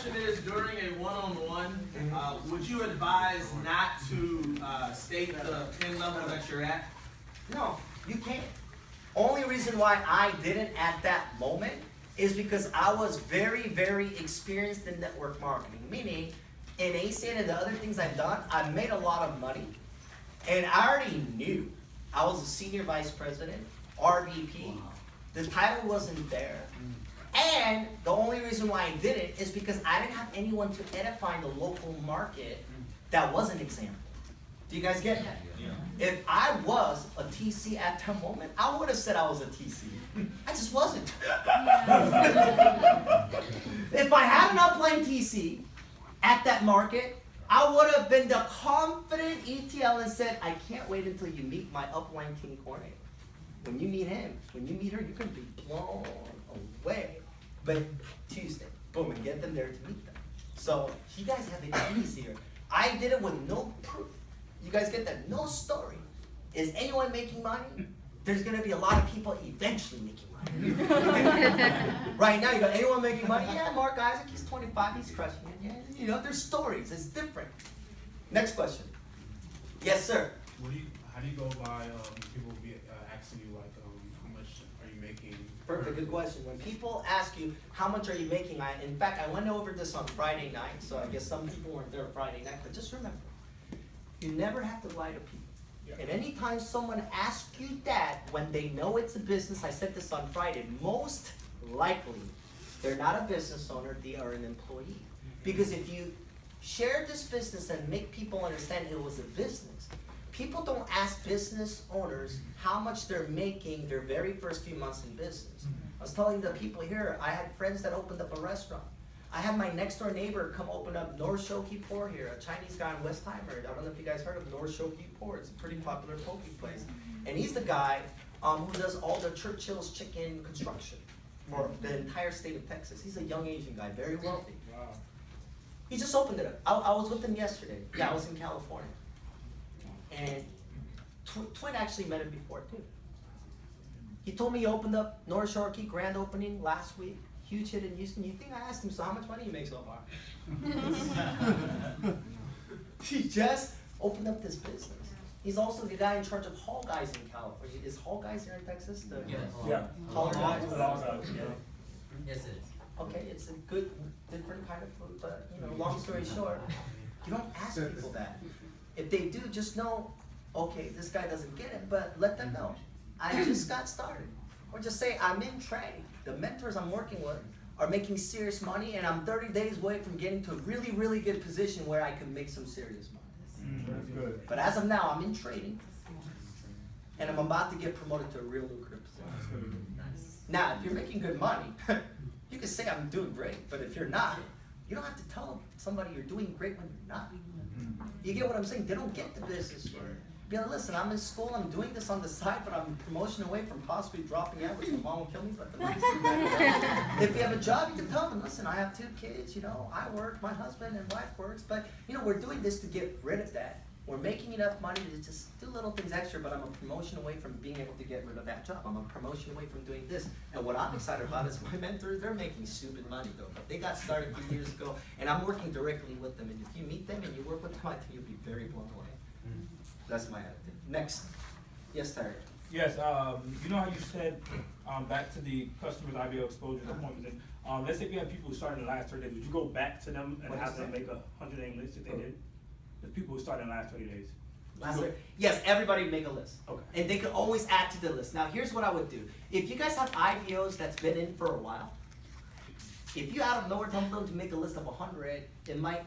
question is, during a one-on-one, would you advise not to state the pin level that you're at? No, you can't. Only reason why I didn't at that moment is because I was very, very experienced in network marketing. Meaning, in ACN and the other things I've done, I've made a lot of money. And I already knew I was a senior vice president, RVP. Wow. The title wasn't there. And the only reason why I did it is because I didn't have anyone to edify the local market that was an example. Do you guys get that? Yeah. If I was a TC at that moment, I would have said I was a TC. I just wasn't. If I had an upline TC at that market, I would have been the confident ETL and said, I can't wait until you meet my upline team coordinator. When you meet him, when you meet her, you're going to be blown away. But Tuesday, boom, and get them there to meet them. So you guys have it easier. I did it with no proof. You guys get that? No story. Is anyone making money? There's going to be a lot of people eventually making money. Right now, you got anyone making money? Yeah, Mark Isaac, he's 25, he's crushing it. Yeah, you know, there's stories. It's different. Next question. Yes, sir. How do you go by people be asking you like how much are you making? Perfect, good question. When people ask you how much are you making, in fact I went over this on Friday night, so I guess some people weren't there Friday night, but just remember, you never have to lie to people. Yeah. And anytime someone asks you that when they know it's a business, I said this on Friday, most likely they're not a business owner, they are an employee. Because if you share this business and make people understand it was a business, people don't ask business owners how much they're making their very first few months in business. I was telling the people here, I had friends that opened up a restaurant. I had my next door neighbor come open up North Shoki Por here, a Chinese guy in Westheimer. I don't know if you guys heard of North Shoki Por. It's a pretty popular poke place. And he's the guy who does all the Churchill's chicken construction for the entire state of Texas. He's a young Asian guy, very wealthy. Wow. He just opened it up. I was with him yesterday. Yeah, I was in California. And Twin actually met him before too. He told me he opened up North Shore Key, grand opening last week. Huge hit in Houston. You think I asked him, so how much money you make so far? He just opened up this business. He's also the guy in charge of Hall Guys in California. Is Hall Guys here in Texas? Yes. Yeah. Hall Guys? Yes, it is. Okay, it's a good, different kind of food, but you know, long story short, you don't ask people that. If they do, just know, okay, this guy doesn't get it, but let them know. I just got started. Or just say, I'm in training. The mentors I'm working with are making serious money, and I'm 30 days away from getting to a really, really good position where I can make some serious money. That's good. But as of now, I'm in training, and I'm about to get promoted to a real lucrative position. Now, if you're making good money, you can say I'm doing great, but if you're not, you don't have to tell somebody you're doing great when you're not. You get what I'm saying? They don't get the business for it. Be like, listen, I'm in school, I'm doing this on the side, but I'm promotion away from possibly dropping out, which my mom will kill me, but the money's too bad. If you have a job, you can tell them, listen, I have 2 kids, you know, I work, my husband and wife works, but you know, we're doing this to get rid of that. We're making enough money to just do little things extra, but I'm a promotion away from being able to get rid of that job. I'm a promotion away from doing this. And what I'm excited about is my mentors, they're making stupid money though, but they got started a few years ago, and I'm working directly with them. And if you meet them and you work with them, I think you'll be very blown away. That's my attitude. Next. Yes, Terry. Yes, you know how you said back to the customers IBO exposure appointments, and let's say you have people who started in the last 30 days, would you go back to them and have them make a 100-name list if they did? The people who started in the last 30 days. Yes, everybody make a list. Okay. And they can always add to the list. Now here's what I would do. If you guys have IBOs that's been in for a while, if you out of nowhere tell them to make a list of 100, it might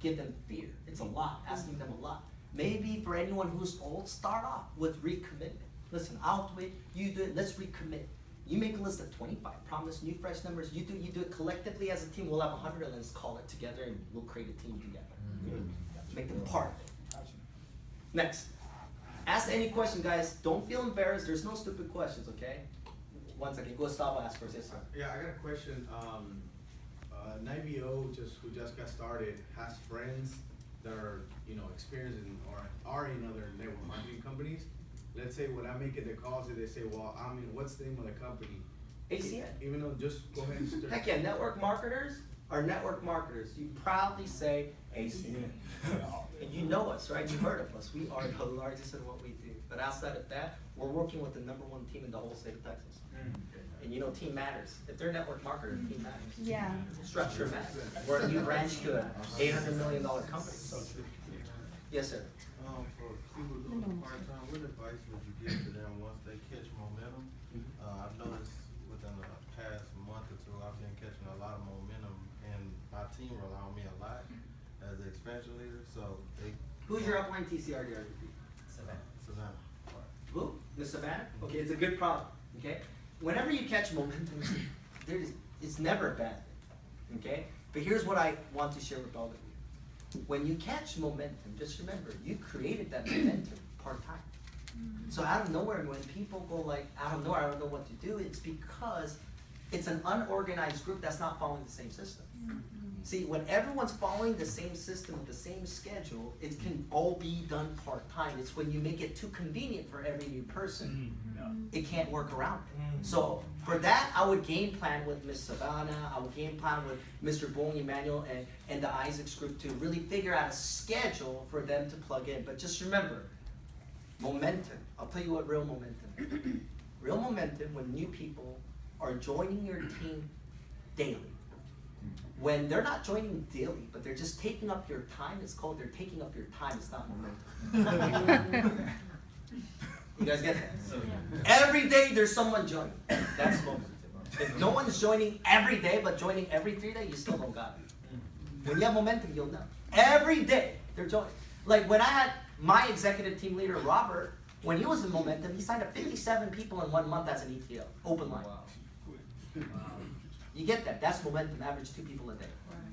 give them fear. It's a lot, asking them a lot. Maybe for anyone who's old, start off with recommitment. Listen, I'll do it, you do it, let's recommit. You make a list of 25, promise new fresh numbers, you do it collectively as a team, we'll have 100 and let's call it together and we'll create a team together. Make them part of it. Next. Ask any question, guys. Don't feel embarrassed. There's no stupid questions, okay? One second. Gustavo ask first. Yes, sir. Yeah, I got a question. An IBO who just got started has friends that are, you know, experienced in or are in other network marketing companies. Let's say when I make it the calls, they say, well, what's the name of the company? ACN. Even though, just go ahead and start. Heck yeah, network marketers our network marketers, you proudly say ACN. And you know us, right? You've heard of us. We are the largest in what we do. But outside of that, we're working with the #1 team in the whole state of Texas. And you know, team matters. If they're a network marketer, team matters. Yeah. Structure matters. We're a new branch to an $800 million company. Yes, sir. For people doing part-time, what advice would you give to them once they catch momentum? I've noticed within the past month or two, I've been catching a lot of momentum, and my team rely on me a lot as an expansion leader, so they. Who's your upline TCR RVP? Savannah. Who? Miss Savannah? Okay, it's a good problem, okay? Whenever you catch momentum, it's never a bad thing, okay? But here's what I want to share with all of you. When you catch momentum, just remember, you created that momentum part-time. So out of nowhere, when people go like, out of nowhere, I don't know what to do, it's because it's an unorganized group that's not following the same system. See, when everyone's following the same system, the same schedule, it can all be done part-time. It's when you make it too convenient for every new person, it can't work around it. So for that, I would game plan with Miss Savannah, I would game plan with Mr. Bong Emmanuel and the Isaacs group to really figure out a schedule for them to plug in. But just remember, momentum. I'll tell you what real momentum. Real momentum when new people are joining your team daily. When they're not joining daily, but they're just taking up your time, it's called they're taking up your time, it's not momentum. You guys get that? Every day there's someone joining. That's momentum. If no one's joining every day, but joining every 3 days, you still don't got it. When you have momentum, you'll know. Every day they're joining. Like when I had my executive team leader, Robert, when he was in momentum, he signed up 57 people in 1 month as an ETL, open line. You get that? That's momentum, average 2 people a day.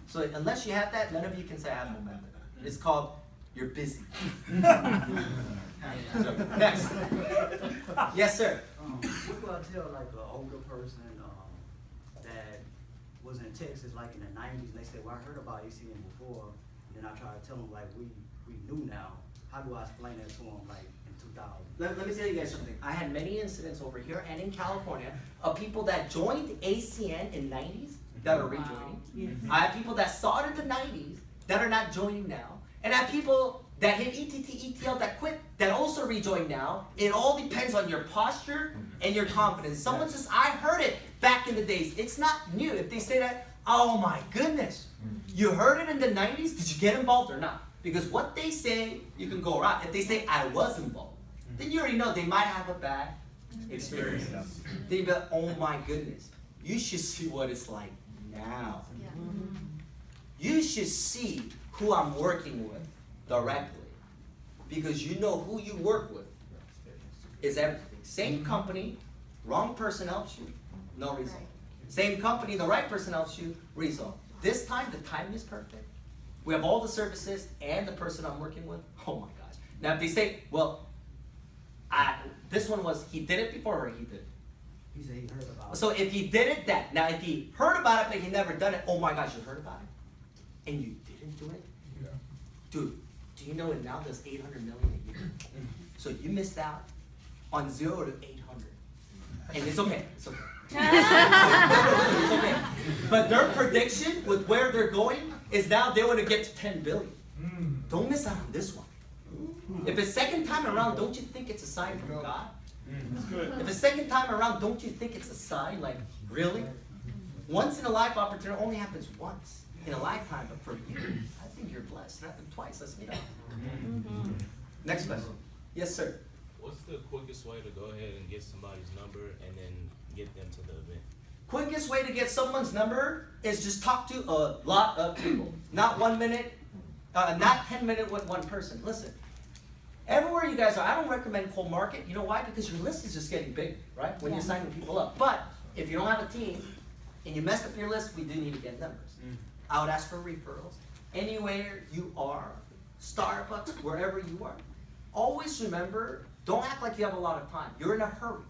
So unless you have that, none of you can say I have momentum. It's called, you're busy. So, next. Yes, sir. What do I tell like an older person that was in Texas like in the 90s and they say, well, I heard about ACN before, and then I try to tell them like we knew now. How do I explain that to them like in 2000? Let me tell you guys something. I had many incidents over here and in California of people that joined ACN in 90s that are rejoining. I have people that saw it in the 90s that are not joining now. And I have people that hit ETT, ETL that quit that also rejoin now. It all depends on your posture and your confidence. Someone says, I heard it back in the days. It's not new. If they say that, oh my goodness, you heard it in the 90s? Did you get involved or not? Because what they say, you can go around. If they say, I was involved, then you already know they might have a bad experience. Then you be like, oh my goodness, you should see what it's like now. You should see who I'm working with directly. Because you know who you work with is everything. Same company, wrong person helps you, no result. Same company, the right person helps you, result. This time, the timing is perfect. We have all the services and the person I'm working with. Oh my gosh. Now if they say, well, this one was, he did it before or he did it? He said he heard about it. So if he did it, that. Now if he heard about it but he never done it, oh my gosh, you heard about it? And you didn't do it? Yeah. Dude, do you know it now does 800 million a year? So you missed out on 0 to 800. And it's okay, it's okay. It's okay. But their prediction with where they're going is now they want to get to 10 billion. Don't miss out on this one. If it's second time around, don't you think it's a sign from God? If it's second time around, don't you think it's a sign? Like, really? Once in a life opportunity only happens once in a lifetime, but for you, I think you're blessed. It happened twice. Let's meet up. Next question. Yes, sir. What's the quickest way to go ahead and get somebody's number and then get them to the event? Quickest way to get someone's number is just talk to a lot of people. Not 1 minute, not 10 minutes with one person. Listen, everywhere you guys are, I don't recommend cold market. You know why? Because your list is just getting big, right? When you're signing people up. But if you don't have a team and you messed up your list, we do need to get numbers. I would ask for referrals. Anywhere you are, Starbucks, wherever you are. Always remember, don't act like you have a lot of time. You're in a hurry.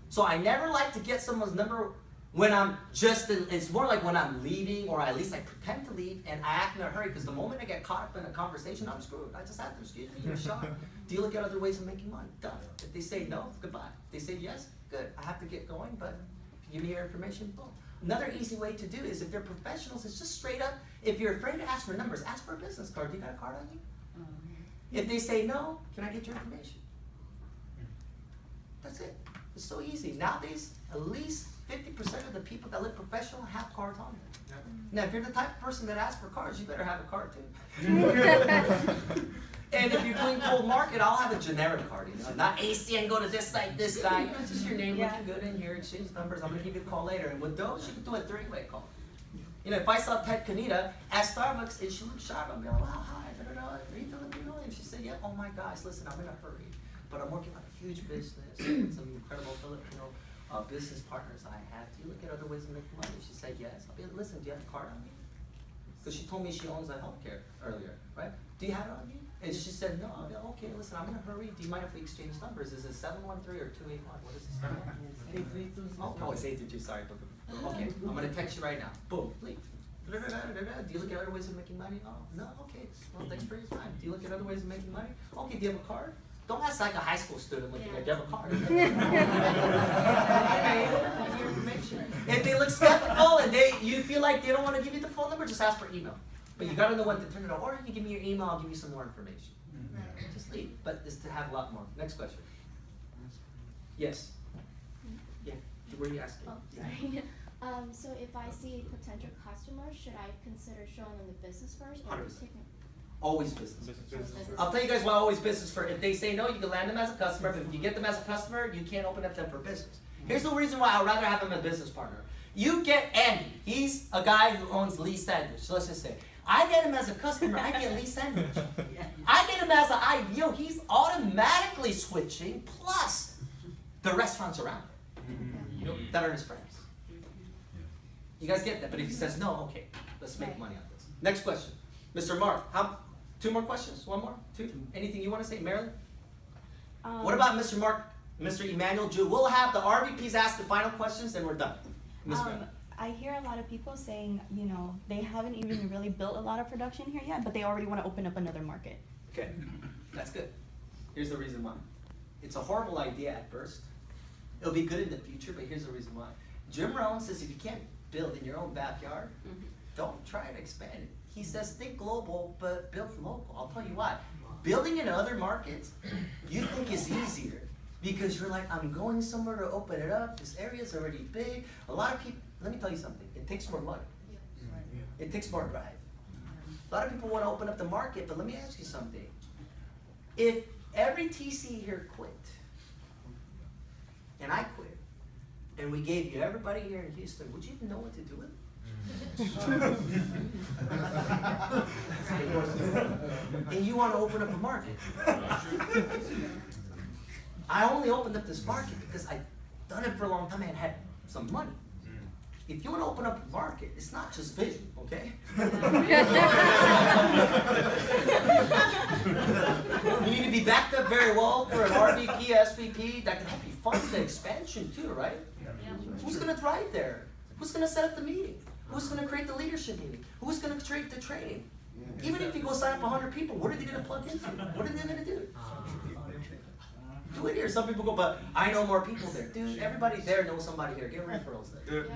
So I never like to get someone's number when I'm just, it's more like when I'm leaving, or at least I pretend to leave, and I act in a hurry, because the moment I get caught up in a conversation, I'm screwed. I just have to, excuse me, you're shot. Do you look at other ways of making money? Done. If they say no, goodbye. If they say yes, good. I have to get going, but if you give me your information, boom. Another easy way to do is if they're professionals, it's just straight up, if you're afraid to ask for numbers, ask for a business card. Do you got a card on you? If they say no, can I get your information? That's it. It's so easy. Nowadays, at least 50% of the people that live professional have cards on them. Now, if you're the type of person that asks for cards, you better have a card too. And if you're doing cold market, I'll have a generic card, you know, not ACN, go to this site, this guy, you know, just your name looking good in here, exchange numbers, I'm gonna give you a call later. And with those, you can do a 3-way call. You know, if I saw Ted Kanita at Starbucks and she looked sharp, I'm like, wow, hi, are you Filipino? And she said, yeah, oh my gosh, listen, I'm in a hurry, but I'm working on a huge business with some incredible Filipino business partners I have. Do you look at other ways of making money? She said, yes. I'll be like, listen, do you have a card on you? Because she told me she owns a healthcare earlier, right? Do you have it on you? And she said, no. I'll be like, okay, listen, I'm in a hurry. Do you mind if we exchange numbers? Is it 713 or 281? What is it? Oh, no, it's 822, sorry. Okay, I'm gonna text you right now. Boom, leave. Do you look at other ways of making money? Oh, no, okay. Well, thanks for your time. Do you look at other ways of making money? Okay, do you have a card? Don't ask like a high school student looking at, do you have a card? If they look skeptical and you feel like they don't want to give you the phone number, just ask for email. But you gotta know when to turn it on. Or you can give me your email, I'll give you some more information. Just leave. But it's to have a lot more. Next question. Yes. Yeah. What are you asking? Oh, sorry. So if I see a potential customer, should I consider showing them the business first or 100%. taking? Always business. I'll tell you guys why always business first. If they say no, you can land them as a customer, but if you get them as a customer, you can't open up them for business. Here's the reason why I'd rather have them as a business partner. You get Andy. He's a guy who owns Lee Sandwich. So let's just say, I get him as a customer, I get Lee Sandwich. I get him as an IVO, he's automatically switching, plus the restaurants around him that are his friends. You guys get that? But if he says no, okay, let's make money on this. Next question. Mr. Mark, two more questions? One more? Two? Anything you want to say? Marilyn? What about Mr. Mark, Mr. Emmanuel Jew? We'll have the RVPs ask the final questions, and we're done. Ms. Marilyn. I hear a lot of people saying, you know, they haven't even really built a lot of production here yet, but they already want to open up another market. Okay, that's good. Here's the reason why. It's a horrible idea at first. It'll be good in the future, but here's the reason why. Jim Rohn says if you can't build in your own backyard, don't try to expand it. He says think global, but build local. I'll tell you why. Building in other markets, you think is easier because you're like, I'm going somewhere to open it up. This area's already big. A lot of people, let me tell you something. It takes more money. It takes more drive. A lot of people want to open up the market, but let me ask you something. If every TC here quit, and I quit, and we gave you everybody here in Houston, would you even know what to do with it? And you want to open up a market. I only opened up this market because I've done it for a long time and had some money. If you want to open up a market, it's not just vision, okay? You need to be backed up very well for an RVP, SVP that can help you fund the expansion too, right? Who's going to thrive there? Who's going to set up the meeting? Who's going to create the leadership meeting? Who's going to create the training? Even if you go sign up 100 people, what are they going to plug into? What are they going to do? Do it here. Some people go, but I know more people there. Dude, everybody there knows somebody here. Get referrals there.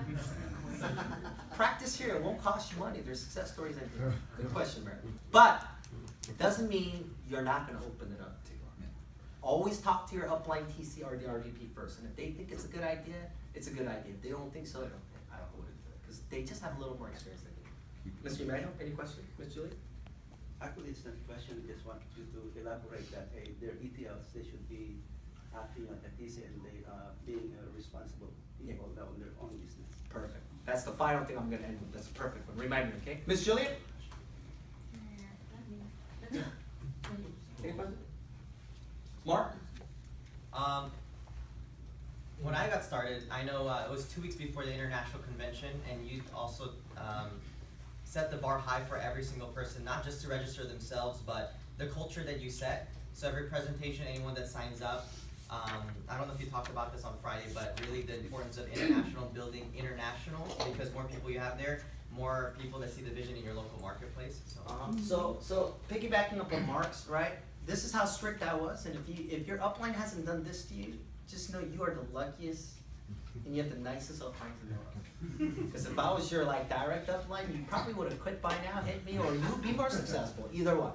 Practice here. It won't cost you money. There's success stories in here. Good question, Mary. But it doesn't mean you're not going to open it up to. Always talk to your upline TC or the RVP first. And if they think it's a good idea, it's a good idea. If they don't think so, I don't hold it to it. Because they just have a little more experience than you. Mr. Emmanuel, any questions? Ms. Julie? Actually, it's not a question. I just want you to elaborate that their ETLs, they should be acting like a TC and they being responsible people that own their own business. Perfect. That's the final thing I'm going to end with. That's a perfect one. Remind me, okay? Ms. Juliet? Any questions? Mark? When I got started, I know it was 2 weeks before the international convention, and you also set the bar high for every single person, not just to register themselves, but the culture that you set. So every presentation, anyone that signs up, I don't know if you talked about this on Friday, but really the importance of international, building international, because more people you have there, more people that see the vision in your local marketplace. So piggybacking up on Mark's, right? This is how strict I was, and if your upline hasn't done this to you, just know you are the luckiest and you have the nicest uplines in the world. Because if I was your like direct upline, you probably would have quit by now, hit me, or you'd be more successful. Either one.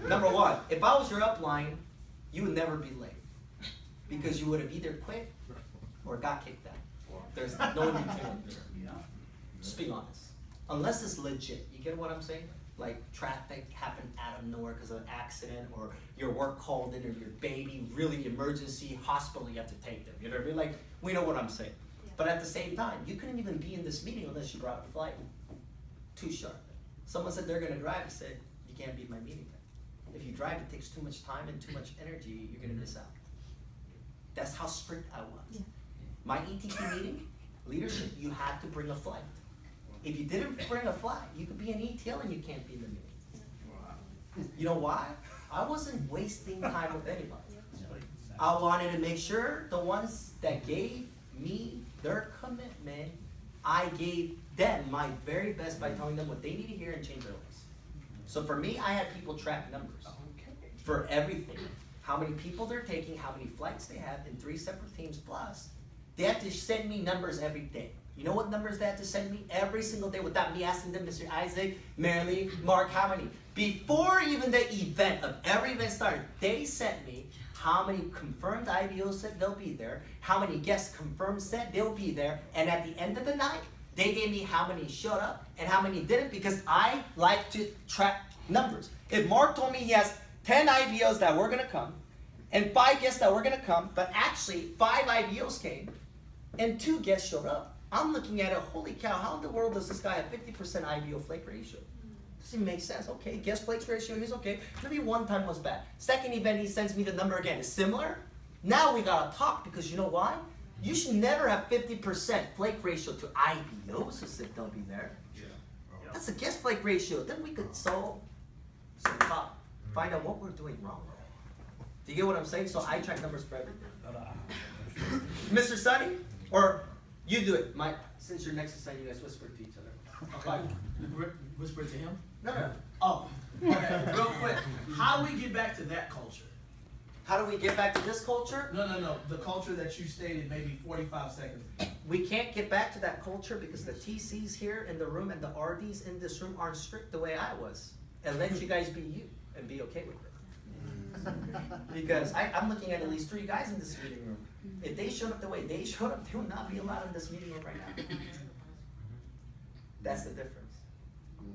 Number one, if I was your upline, you would never be late. Because you would have either quit or got kicked out. There's no need to. Just be honest. Unless it's legit. You get what I'm saying? Like traffic happened out of nowhere because of an accident, or your work called in, or your baby, really emergency, hospital, you have to take them. You know what I mean? Like, we know what I'm saying. But at the same time, you couldn't even be in this meeting unless you brought a flight. Too sharp. Someone said they're gonna drive, said, you can't be in my meeting. If you drive, it takes too much time and too much energy, you're gonna miss out. That's how strict I was. My ETP meeting, leadership, you had to bring a flight. If you didn't bring a flight, you could be an ETL and you can't be in the meeting. You know why? I wasn't wasting time with anybody. I wanted to make sure the ones that gave me their commitment, I gave them my very best by telling them what they need to hear and change their lives. So for me, I had people track numbers for everything. How many people they're taking, how many flights they have in 3 separate teams, plus they had to send me numbers every day. You know what numbers they had to send me every single day without me asking them, Mr. Isaac, Marilee, Mark, how many? Before even the event of every event started, they sent me how many confirmed IBOs said they'll be there, how many guests confirmed said they'll be there, and at the end of the night, they gave me how many showed up and how many didn't, because I like to track numbers. If Mark told me he has 10 IBOs that were gonna come, and 5 guests that were gonna come, but actually 5 IBOs came, and 2 guests showed up, I'm looking at it, holy cow, how in the world does this guy have 50% IBO flake ratio? Doesn't even make sense. Okay, guest flake ratio, he's okay. Maybe one time was bad. Second event, he sends me the number again. It's similar. Now we gotta talk, because you know why? You should never have 50% flake ratio to IBOs who said they'll be there. That's a guest flake ratio. Then we could solve some talk, find out what we're doing wrong. Do you get what I'm saying? So I track numbers for everything. Mr. Sonny, or you do it, Mike. Since you're next to Sonny, you guys whisper to each other. Okay. Whisper to him? No. Oh, okay, real quick. How do we get back to that culture? How do we get back to this culture? No. The culture that you stated maybe 45 seconds ago. We can't get back to that culture because the TCs here in the room and the RDs in this room aren't strict the way I was. And let you guys be you and be okay with it. Because I'm looking at least 3 guys in this meeting room. If they showed up the way they showed up, they would not be allowed in this meeting room right now. That's the difference.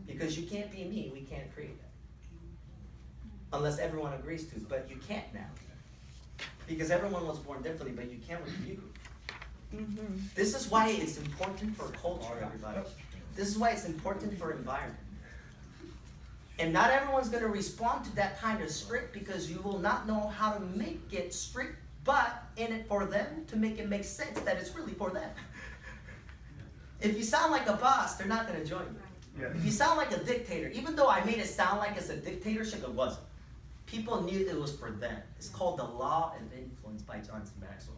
Because you can't be me, we can't create that. Unless everyone agrees to, but you can't now. Because everyone was born differently, but you can't with you. This is why it's important for culture, everybody. This is why it's important for environment. And not everyone's gonna respond to that kind of strict, because you will not know how to make it strict, but in it for them to make it make sense that it's really for them. If you sound like a boss, they're not gonna join you. If you sound like a dictator, even though I made it sound like it's a dictatorship, it wasn't. People knew it was for them. It's called the law of influence by Johnson Maxwell.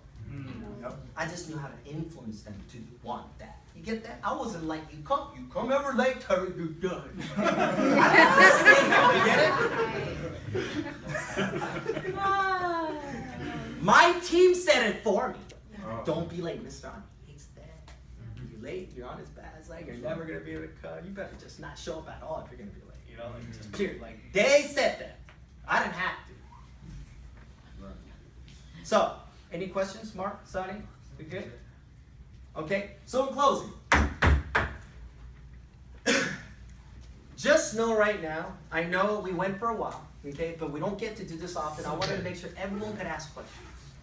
I just knew how to influence them to want that. You get that? I wasn't like, you come ever late, Terry, you're done. You get it? My team said it for me. Don't be late, Mr. On. Hates that. You're late, you're on his bad. It's like, you're never gonna be able to cut. You better just not show up at all if you're gonna be late. You know, like, just period. Like, they said that. I didn't have to. So, any questions, Mark, Sonny? We good? Okay, so in closing, just know right now, I know we went for a while, okay, but we don't get to do this often. I wanted to make sure everyone could ask questions.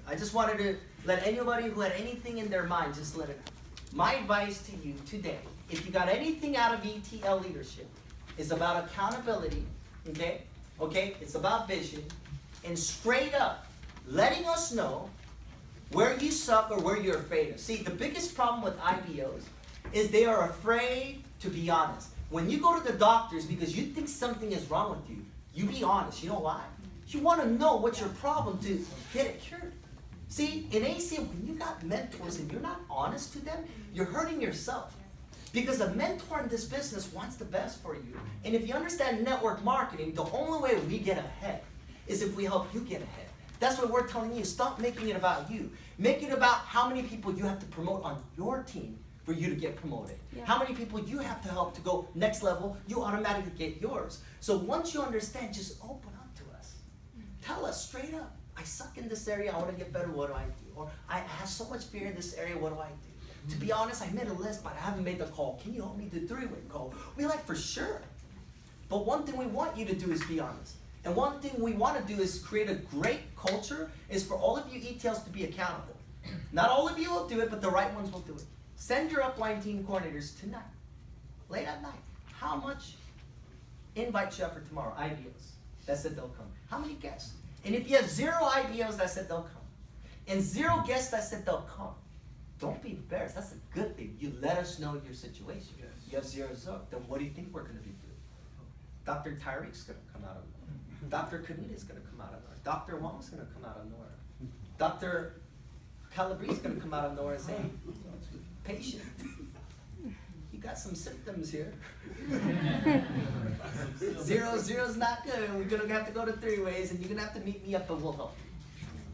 I just wanted to let anybody who had anything in their mind, just let it. My advice to you today, if you got anything out of ETL leadership, is about accountability, okay? Okay, it's about vision, and straight up letting us know where you suck or where you're afraid of. See, the biggest problem with IBOs is they are afraid to be honest. When you go to the doctors because you think something is wrong with you, you be honest. You know why? You want to know what's your problem to get it cured. See, in AC, when you got mentors and you're not honest to them, you're hurting yourself. Because a mentor in this business wants the best for you. And if you understand network marketing, the only way we get ahead is if we help you get ahead. That's what we're telling you. Stop making it about you. Make it about how many people you have to promote on your team for you to get promoted. Yeah. How many people you have to help to go next level, you automatically get yours. So once you understand, just open up to us. Tell us straight up, I suck in this area, I want to get better, what do I do? Or I have so much fear in this area, what do I do? To be honest, I made a list, but I haven't made the call. Can you help me do 3-way call? We're like, for sure. But one thing we want you to do is be honest. And one thing we want to do is create a great culture, is for all of you ETLs to be accountable. Not all of you will do it, but the right ones will do it. Send your upline team coordinators tonight, late at night. How much invite you have for tomorrow? IBOs that said they'll come. How many guests? And if you have 0 IBOs that said they'll come, and 0 guests that said they'll come, don't be embarrassed. That's a good thing. You let us know your situation. Yes. You have 0, then what do you think we're going to be doing? Dr. Tyreek's going to come out of nowhere. Dr. Kanita's going to come out of nowhere. Dr. Wong's going to come out of nowhere. Dr. Calabrese going to come out of nowhere and say, patient, you got some symptoms here. 0's not good. We're going to have to go to 3 ways, and you're going to have to meet me up, but we'll help you.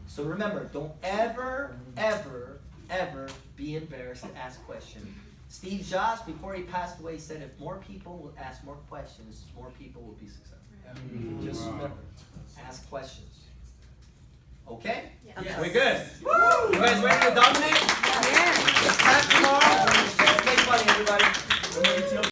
So remember, don't ever, ever, ever be embarrassed to ask questions. Steve Jobs, before he passed away, said if more people will ask more questions, more people will be successful. Just remember, ask questions. Okay? Yeah. We're good. You guys ready to dominate? Yeah. Let's clap tomorrow.